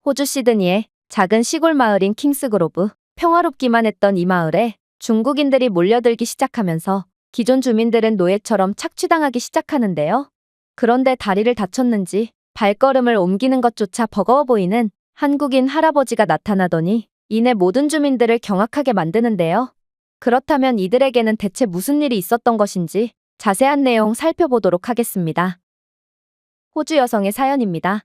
호주 시드니의 작은 시골 마을인 킹스그로브. 평화롭기만 했던 이 마을에 중국인들이 몰려들기 시작하면서 기존 주민들은 노예처럼 착취당하기 시작하는데요. 그런데 다리를 다쳤는지 발걸음을 옮기는 것조차 버거워 보이는 한국인 할아버지가 나타나더니 이내 모든 주민들을 경악하게 만드는데요. 그렇다면 이들에게는 대체 무슨 일이 있었던 것인지 자세한 내용 살펴보도록 하겠습니다. 호주 여성의 사연입니다.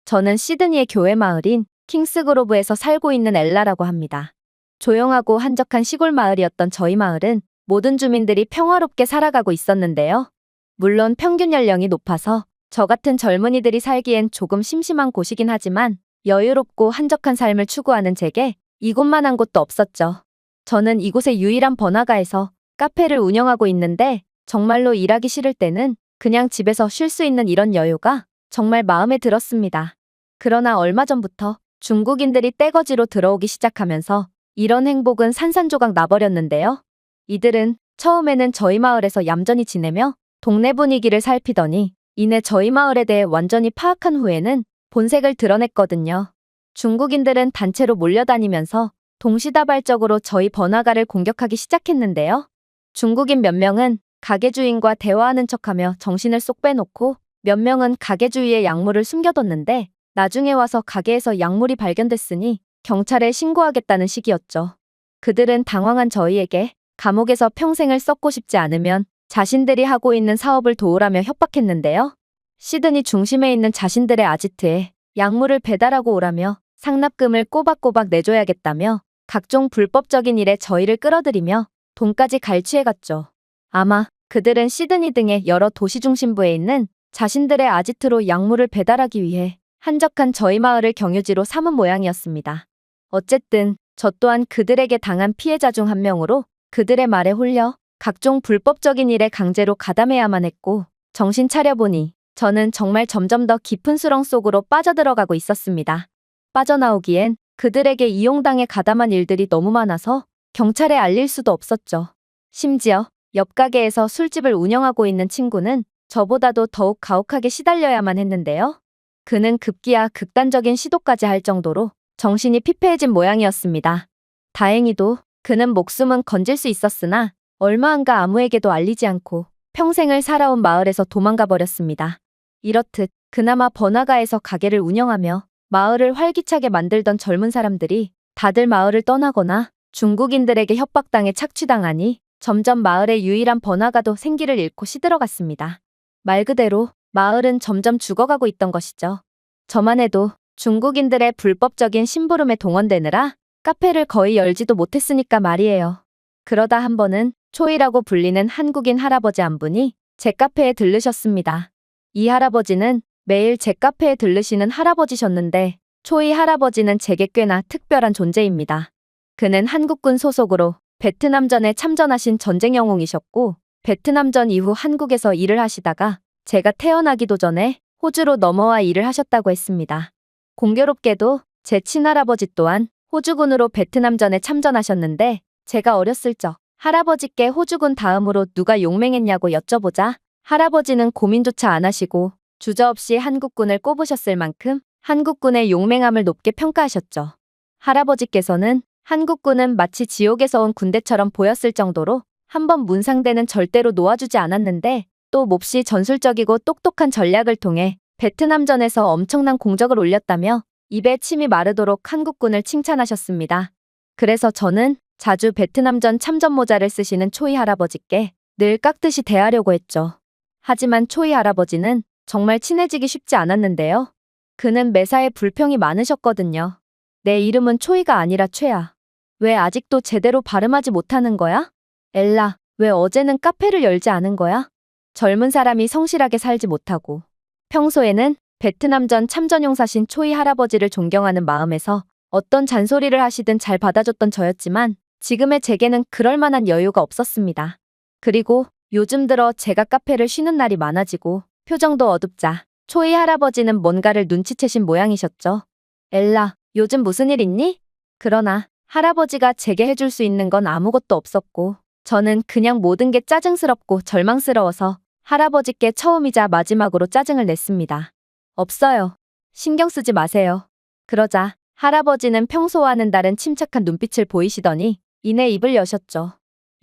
저는 시드니의 교회 마을인 킹스그로브에서 살고 있는 엘라라고 합니다. 조용하고 한적한 시골 마을이었던 저희 마을은 모든 주민들이 평화롭게 살아가고 있었는데요. 물론 평균 연령이 높아서 저 같은 젊은이들이 살기엔 조금 심심한 곳이긴 하지만 여유롭고 한적한 삶을 추구하는 제게 이곳만한 곳도 없었죠. 저는 이곳의 유일한 번화가에서 카페를 운영하고 있는데 정말로 일하기 싫을 때는 그냥 집에서 쉴 수 있는 이런 여유가 정말 마음에 들었습니다. 그러나 얼마 전부터 중국인들이 떼거지로 들어오기 시작하면서 이런 행복은 산산조각 나버렸는데요. 이들은 처음에는 저희 마을에서 얌전히 지내며 동네 분위기를 살피더니 이내 저희 마을에 대해 완전히 파악한 후에는 본색을 드러냈거든요. 중국인들은 단체로 몰려다니면서 동시다발적으로 저희 번화가를 공격하기 시작했는데요. 중국인 몇 명은 가게 주인과 대화하는 척하며 정신을 쏙 빼놓고 몇 명은 가게 주위에 약물을 숨겨뒀는데 나중에 와서 가게에서 약물이 발견됐으니 경찰에 신고하겠다는 식이었죠. 그들은 당황한 저희에게 감옥에서 평생을 썩고 싶지 않으면 자신들이 하고 있는 사업을 도우라며 협박했는데요. 시드니 중심에 있는 자신들의 아지트에 약물을 배달하고 오라며 상납금을 꼬박꼬박 내줘야겠다며 각종 불법적인 일에 저희를 끌어들이며 돈까지 갈취해갔죠. 아마 그들은 시드니 등의 여러 도시 중심부에 있는 자신들의 아지트로 약물을 배달하기 위해 한적한 저희 마을을 경유지로 삼은 모양이었습니다. 어쨌든 저 또한 그들에게 당한 피해자 중 한 명으로 그들의 말에 홀려 각종 불법적인 일에 강제로 가담해야만 했고 정신 차려보니 저는 정말 점점 더 깊은 수렁 속으로 빠져들어가고 있었습니다. 빠져나오기엔 그들에게 이용당해 가담한 일들이 너무 많아서 경찰에 알릴 수도 없었죠. 심지어 옆 가게에서 술집을 운영하고 있는 친구는 저보다도 더욱 가혹하게 시달려야만 했는데요. 그는 급기야 극단적인 시도까지 할 정도로 정신이 피폐해진 모양이었습니다. 다행히도 그는 목숨은 건질 수 있었으나 얼마 안가 아무에게도 알리지 않고 평생을 살아온 마을에서 도망가 버렸습니다. 이렇듯 그나마 번화가에서 가게를 운영하며 마을을 활기차게 만들던 젊은 사람들이 다들 마을을 떠나거나 중국인들에게 협박당해 착취당하니 점점 마을의 유일한 번화가도 생기를 잃고 시들어갔습니다. 말 그대로 마을은 점점 죽어가고 있던 것이죠. 저만 해도 중국인들의 불법적인 심부름에 동원되느라 카페를 거의 열지도 못했으니까 말이에요. 그러다 한 번은 초이라고 불리는 한국인 할아버지 한 분이 제 카페에 들르셨습니다. 이 할아버지는 매일 제 카페에 들르시는 할아버지셨는데 초이 할아버지는 제게 꽤나 특별한 존재입니다. 그는 한국군 소속으로 베트남전에 참전하신 전쟁 영웅이셨고 베트남전 이후 한국에서 일을 하시다가 제가 태어나기도 전에 호주로 넘어와 일을 하셨다고 했습니다. 공교롭게도 제 친할아버지 또한 호주군으로 베트남전에 참전하셨는데 제가 어렸을 적 할아버지께 호주군 다음으로 누가 용맹했냐고 여쭤보자 할아버지는 고민조차 안 하시고 주저없이 한국군을 꼽으셨을 만큼 한국군의 용맹함을 높게 평가하셨죠. 할아버지께서는 한국군은 마치 지옥에서 온 군대처럼 보였을 정도로 한번 문상대는 절대로 놓아주지 않았는데 또 몹시 전술적이고 똑똑한 전략을 통해 베트남전에서 엄청난 공적을 올렸다며 입에 침이 마르도록 한국군을 칭찬하셨습니다. 그래서 저는 자주 베트남전 참전 모자를 쓰시는 초이 할아버지께 늘 깍듯이 대하려고 했죠. 하지만 초이 할아버지는 정말 친해지기 쉽지 않았는데요. 그는 매사에 불평이 많으셨거든요. 내 이름은 초이가 아니라 최야. 왜 아직도 제대로 발음하지 못하는 거야? 엘라, 왜 어제는 카페를 열지 않은 거야? 젊은 사람이 성실하게 살지 못하고. 평소에는 베트남전 참전용사신 초이 할아버지를 존경하는 마음에서 어떤 잔소리를 하시든 잘 받아줬던 저였지만 지금의 제게는 그럴 만한 여유가 없었습니다. 그리고 요즘 들어 제가 카페를 쉬는 날이 많아지고 표정도 어둡자 초이 할아버지는 뭔가를 눈치채신 모양이셨죠. 엘라, 요즘 무슨 일 있니? 그러나 할아버지가 제게 해줄 수 있는 건 아무것도 없었고 저는 그냥 모든 게 짜증스럽고 절망스러워서 할아버지께 처음이자 마지막으로 짜증을 냈습니다. 없어요. 신경 쓰지 마세요. 그러자 할아버지는 평소와는 다른 침착한 눈빛을 보이시더니 이내 입을 여셨죠.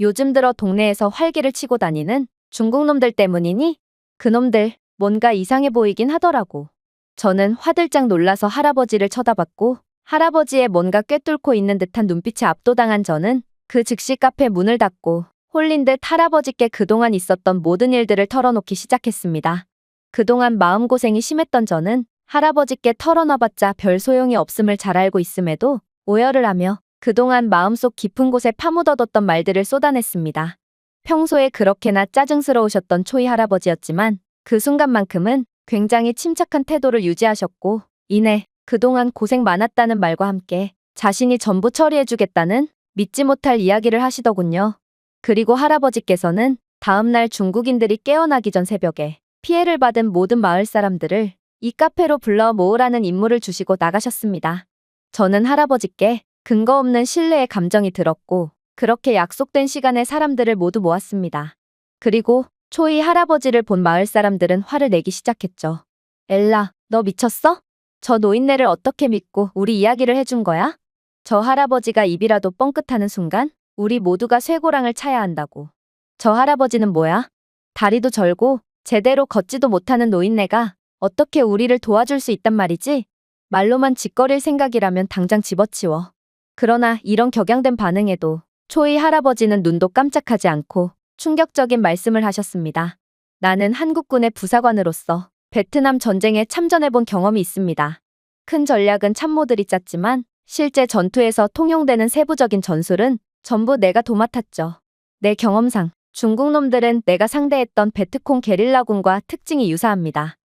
요즘 들어 동네에서 활기를 치고 다니는 중국 놈들 때문이니? 그놈들 뭔가 이상해 보이긴 하더라고. 저는 화들짝 놀라서 할아버지를 쳐다봤고 할아버지의 뭔가 꿰뚫고 있는 듯한 눈빛에 압도당한 저는 그 즉시 카페 문을 닫고 홀린 듯 할아버지께 그동안 있었던 모든 일들을 털어놓기 시작했습니다. 그동안 마음고생이 심했던 저는 할아버지께 털어놔봤자 별 소용이 없음을 잘 알고 있음에도 오열을 하며 그동안 마음속 깊은 곳에 파묻어뒀던 말들을 쏟아냈습니다. 평소에 그렇게나 짜증스러우셨던 초이 할아버지였지만 그 순간만큼은 굉장히 침착한 태도를 유지하셨고 이내 그동안 고생 많았다는 말과 함께 자신이 전부 처리해주겠다는 믿지 못할 이야기를 하시더군요. 그리고 할아버지께서는 다음날 중국인들이 깨어나기 전 새벽에 피해를 받은 모든 마을 사람들을 이 카페로 불러 모으라는 임무를 주시고 나가셨습니다. 저는 할아버지께 근거 없는 신뢰의 감정이 들었고 그렇게 약속된 시간에 사람들을 모두 모았습니다. 그리고 초이 할아버지를 본 마을 사람들은 화를 내기 시작했죠. 엘라, 너 미쳤어? 저 노인네를 어떻게 믿고 우리 이야기를 해준 거야? 저 할아버지가 입이라도 뻥끗하는 순간 우리 모두가 쇠고랑을 차야 한다고. 저 할아버지는 뭐야? 다리도 절고 제대로 걷지도 못하는 노인네가 어떻게 우리를 도와줄 수 있단 말이지? 말로만 짓거릴 생각이라면 당장 집어치워. 그러나 이런 격양된 반응에도 초이 할아버지는 눈도 깜짝하지 않고 충격적인 말씀을 하셨습니다. 나는 한국군의 부사관으로서 베트남 전쟁에 참전해본 경험이 있습니다. 큰 전략은 참모들이 짰지만 실제 전투에서 통용되는 세부적인 전술은 전부 내가 도맡았죠. 내 경험상 중국 놈들은 내가 상대했던 베트콩 게릴라군과 특징이 유사합니다.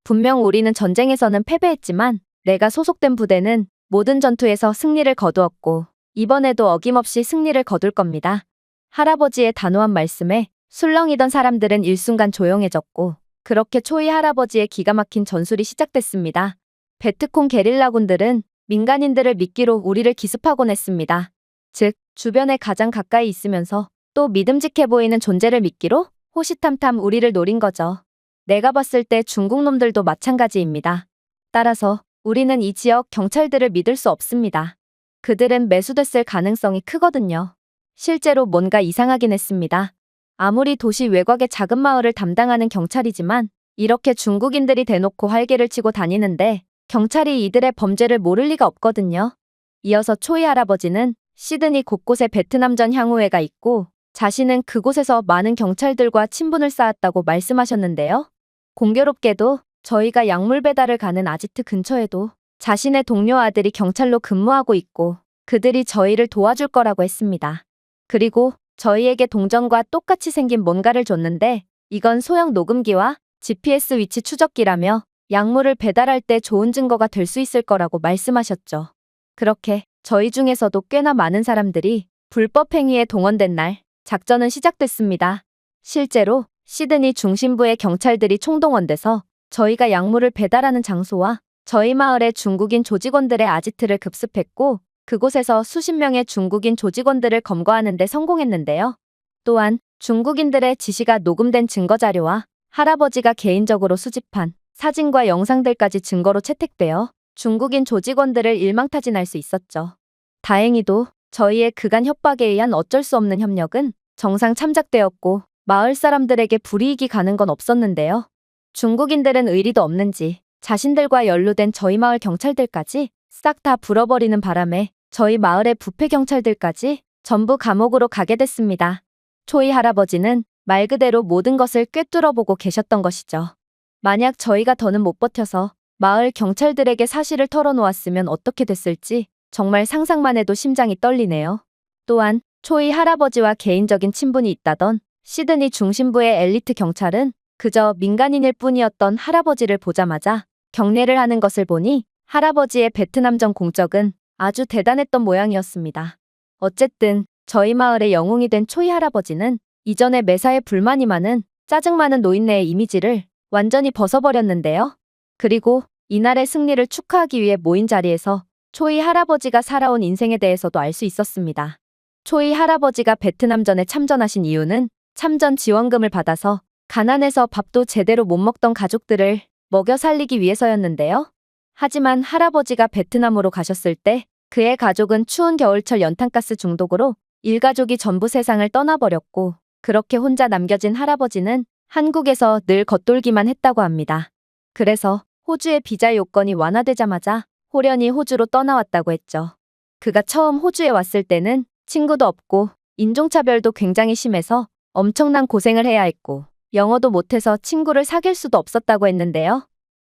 분명 우리는 전쟁에서는 패배했지만 내가 소속된 부대는 모든 전투에서 승리를 거두었고 이번에도 어김없이 승리를 거둘 겁니다. 할아버지의 단호한 말씀에 술렁이던 사람들은 일순간 조용해졌고 그렇게 초이 할아버지의 기가 막힌 전술이 시작됐습니다. 베트콩 게릴라군들은 민간인들을 미끼로 우리를 기습하곤 했습니다. 즉, 주변에 가장 가까이 있으면서 또 믿음직해 보이는 존재를 미끼로 호시탐탐 우리를 노린 거죠. 내가 봤을 때 중국 놈들도 마찬가지입니다. 따라서 우리는 이 지역 경찰들을 믿을 수 없습니다. 그들은 매수됐을 가능성이 크거든요. 실제로 뭔가 이상하긴 했습니다. 아무리 도시 외곽의 작은 마을을 담당하는 경찰이지만 이렇게 중국인들이 대놓고 활개를 치고 다니는데 경찰이 이들의 범죄를 모를 리가 없거든요. 이어서 초이 할아버지는 시드니 곳곳에 베트남전 향후회가 있고 자신은 그곳에서 많은 경찰들과 친분을 쌓았다고 말씀하셨는데요. 공교롭게도 저희가 약물 배달을 가는 아지트 근처에도 자신의 동료 아들이 경찰로 근무하고 있고 그들이 저희를 도와줄 거라고 했습니다. 그리고 저희에게 동전과 똑같이 생긴 뭔가를 줬는데 이건 소형 녹음기와 GPS 위치 추적기라며 약물을 배달할 때 좋은 증거가 될 수 있을 거라고 말씀하셨죠. 그렇게 저희 중에서도 꽤나 많은 사람들이 불법 행위에 동원된 날 작전은 시작됐습니다. 실제로 시드니 중심부의 경찰들이 총동원돼서 저희가 약물을 배달하는 장소와 저희 마을의 중국인 조직원들의 아지트를 급습했고 그곳에서 수십 명의 중국인 조직원들을 검거하는 데 성공했는데요. 또한 중국인들의 지시가 녹음된 증거자료와 할아버지가 개인적으로 수집한 사진과 영상들까지 증거로 채택되어 중국인 조직원들을 일망타진할 수 있었죠. 다행히도 저희의 그간 협박에 의한 어쩔 수 없는 협력은 정상 참작되었고 마을 사람들에게 불이익이 가는 건 없었는데요. 중국인들은 의리도 없는지 자신들과 연루된 저희 마을 경찰들까지 싹 다 불어버리는 바람에 저희 마을의 부패 경찰들까지 전부 감옥으로 가게 됐습니다. 초이 할아버지는 말 그대로 모든 것을 꿰뚫어보고 계셨던 것이죠. 만약 저희가 더는 못 버텨서 마을 경찰들에게 사실을 털어놓았으면 어떻게 됐을지 정말 상상만 해도 심장이 떨리네요. 또한 초이 할아버지와 개인적인 친분이 있다던 시드니 중심부의 엘리트 경찰은 그저 민간인일 뿐이었던 할아버지를 보자마자 경례를 하는 것을 보니 할아버지의 베트남전 공적은 아주 대단했던 모양이었습니다. 어쨌든 저희 마을의 영웅이 된 초이 할아버지는 이전에 매사에 불만이 많은 짜증 많은 노인네의 이미지를 완전히 벗어버렸는데요. 그리고 이날의 승리를 축하하기 위해 모인 자리에서 초이 할아버지가 살아온 인생에 대해서도 알 수 있었습니다. 초이 할아버지가 베트남전에 참전하신 이유는 참전 지원금을 받아서 가난해서 밥도 제대로 못 먹던 가족들을 먹여 살리기 위해서였는데요. 하지만 할아버지가 베트남으로 가셨을 때 그의 가족은 추운 겨울철 연탄가스 중독으로 일가족이 전부 세상을 떠나버렸고 그렇게 혼자 남겨진 할아버지는 한국에서 늘 겉돌기만 했다고 합니다. 그래서 호주의 비자 요건이 완화되자마자 호련히 호주로 떠나왔다고 했죠. 그가 처음 호주에 왔을 때는 친구도 없고 인종차별도 굉장히 심해서 엄청난 고생을 해야 했고 영어도 못해서 친구를 사귈 수도 없었다고 했는데요.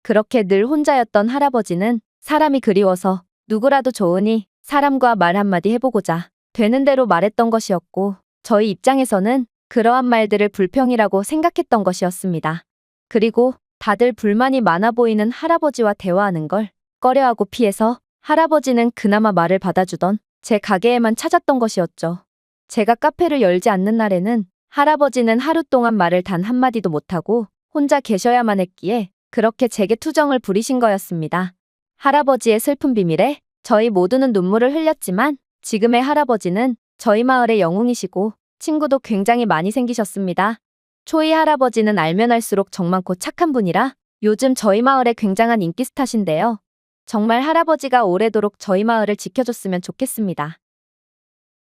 그렇게 늘 혼자였던 할아버지는 사람이 그리워서 누구라도 좋으니 사람과 말 한마디 해보고자 되는 대로 말했던 것이었고 저희 입장에서는 그러한 말들을 불평이라고 생각했던 것이었습니다. 그리고 다들 불만이 많아 보이는 할아버지와 대화하는 걸 꺼려하고 피해서 할아버지는 그나마 말을 받아주던 제 가게에만 찾았던 것이었죠. 제가 카페를 열지 않는 날에는 할아버지는 하루 동안 말을 단 한마디도 못하고 혼자 계셔야만 했기에 그렇게 제게 투정을 부리신 거였습니다. 할아버지의 슬픈 비밀에 저희 모두는 눈물을 흘렸지만 지금의 할아버지는 저희 마을의 영웅이시고 친구도 굉장히 많이 생기셨습니다. 초이 할아버지는 알면 알수록 정많고 착한 분이라 요즘 저희 마을의 굉장한 인기 스타신데요. 정말 할아버지가 오래도록 저희 마을을 지켜줬으면 좋겠습니다.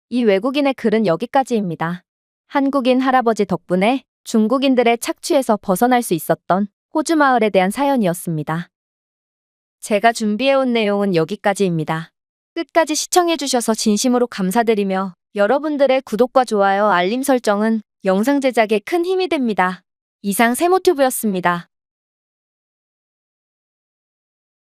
이 외국인의 글은 여기까지입니다. 한국인 할아버지 덕분에 중국인들의 착취에서 벗어날 수 있었던 호주 마을에 대한 사연이었습니다. 제가 준비해온 내용은 여기까지입니다. 끝까지 시청해주셔서 진심으로 감사드리며 여러분들의 구독과 좋아요, 알림 설정은 영상 제작에 큰 힘이 됩니다. 이상 세모튜브였습니다.